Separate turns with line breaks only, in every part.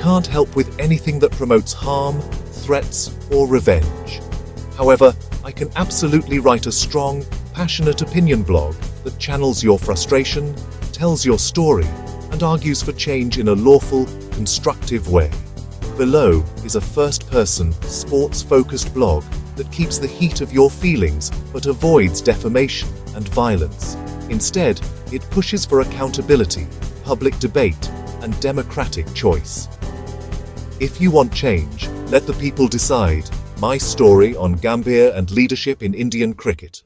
can't help with anything that promotes harm, threats, or revenge. However, I can absolutely write a strong, passionate opinion blog that channels your frustration, tells your story, and argues for change in a lawful, constructive way. Below is a first-person, sports-focused blog that keeps the heat of your feelings but avoids defamation and violence. Instead, it pushes for accountability, public debate, and democratic choice. If you want change, let the people decide. My story on Gambhir and leadership in Indian cricket.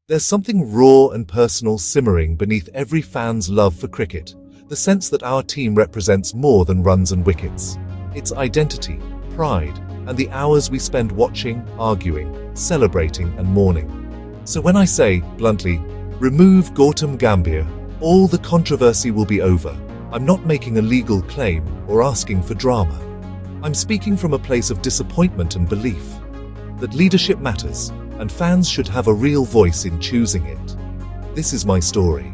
There's something raw and personal simmering beneath every fan's love for cricket, the sense that our team represents more than runs and wickets. It's identity, pride, and the hours we spend watching, arguing, celebrating, and mourning. So when I say, bluntly, remove Gautam Gambhir, all the controversy will be over, I'm not making a legal claim or asking for drama. I'm speaking from a place of disappointment and belief that leadership matters and fans should have a real voice in choosing it. This is my story.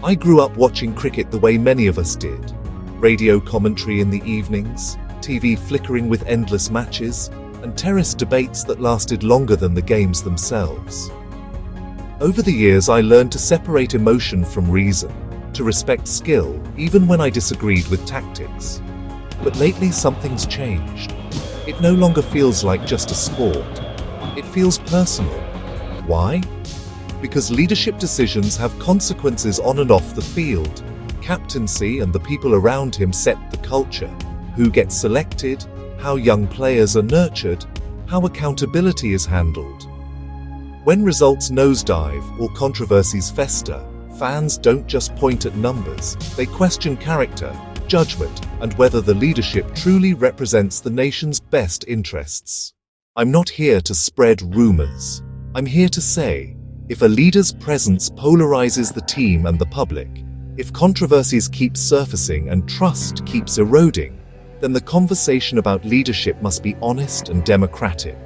I grew up watching cricket the way many of us did. Radio commentary in the evenings, TV flickering with endless matches, and terrace debates that lasted longer than the games themselves. Over the years, I learned to separate emotion from reason, to respect skill, even when I disagreed with tactics. But lately, something's changed. It no longer feels like just a sport. It feels personal. Why? Because leadership decisions have consequences on and off the field. Captaincy and the people around him set the culture. Who gets selected, how young players are nurtured, how accountability is handled. When results nosedive or controversies fester, fans don't just point at numbers, they question character, judgment, and whether the leadership truly represents the nation's best interests. I'm not here to spread rumors. I'm here to say, if a leader's presence polarizes the team and the public, if controversies keep surfacing and trust keeps eroding, then the conversation about leadership must be honest and democratic.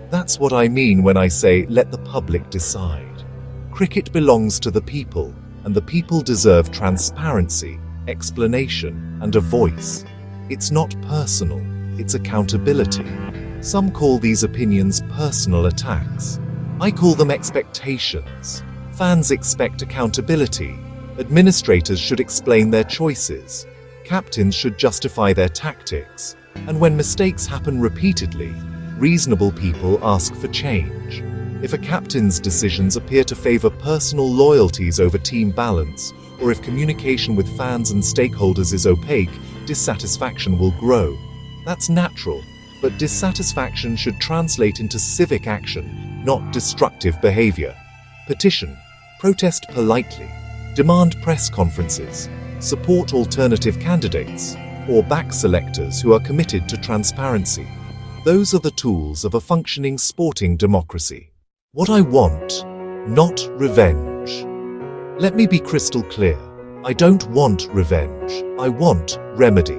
That's what I mean when I say let the public decide. Cricket belongs to the people, and the people deserve transparency, explanation, and a voice. It's not personal, it's accountability. Some call these opinions personal attacks. I call them expectations. Fans expect accountability. Administrators should explain their choices. Captains should justify their tactics. And when mistakes happen repeatedly, reasonable people ask for change. If a captain's decisions appear to favor personal loyalties over team balance, or if communication with fans and stakeholders is opaque, dissatisfaction will grow. That's natural, but dissatisfaction should translate into civic action, not destructive behavior. Petition, protest politely, demand press conferences, support alternative candidates, or back selectors who are committed to transparency. Those are the tools of a functioning sporting democracy. What I want, not revenge. Let me be crystal clear. I don't want revenge. I want remedy.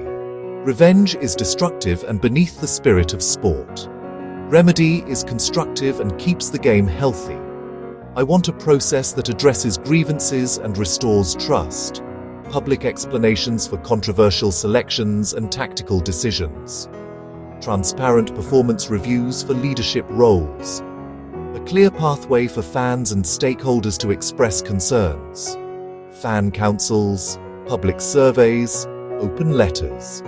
Revenge is destructive and beneath the spirit of sport. Remedy is constructive and keeps the game healthy. I want a process that addresses grievances and restores trust. Public explanations for controversial selections and tactical decisions. Transparent performance reviews for leadership roles. A clear pathway for fans and stakeholders to express concerns. Fan councils, public surveys, open letters.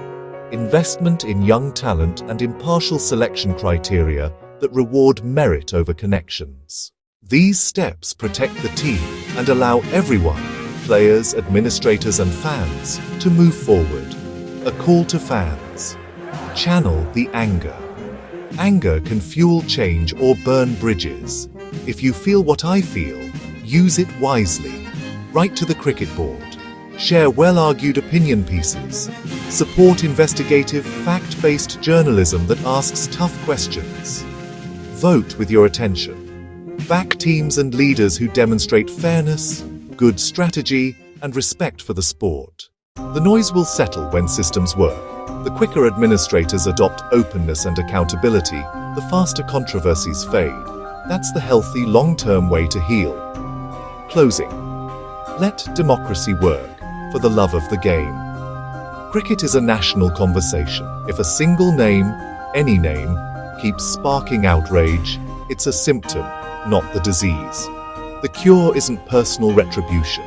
Investment in young talent and impartial selection criteria that reward merit over connections. These steps protect the team and allow everyone, players, administrators and fans, to move forward. A call to fans. Channel the anger. Anger can fuel change or burn bridges. If you feel what I feel, use it wisely. Write to the cricket board. Share well-argued opinion pieces. Support investigative, fact-based journalism that asks tough questions. Vote with your attention. Back teams and leaders who demonstrate fairness, good strategy, and respect for the sport. The noise will settle when systems work. The quicker administrators adopt openness and accountability, the faster controversies fade. That's the healthy, long-term way to heal. Closing. Let democracy work, for the love of the game. Cricket is a national conversation. If a single name, any name, keeps sparking outrage, it's a symptom, not the disease. The cure isn't personal retribution,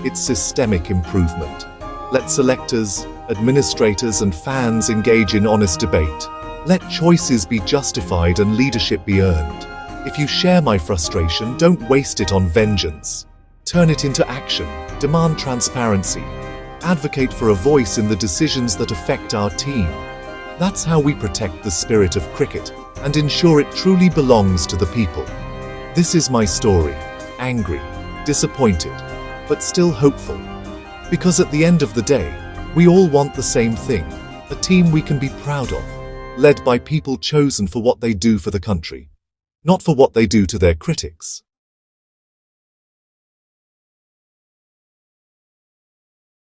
it's systemic improvement. Let selectors, administrators, and fans engage in honest debate. Let choices be justified and leadership be earned. If you share my frustration, don't waste it on vengeance. Turn it into action. Demand transparency. Advocate for a voice in the decisions that affect our team. That's how we protect the spirit of cricket and ensure it truly belongs to the people. This is my story. Angry, disappointed, but still hopeful. Because at the end of the day, we all want the same thing. A team we can be proud of, led by people chosen for what they do for the country, not for what they do to their critics.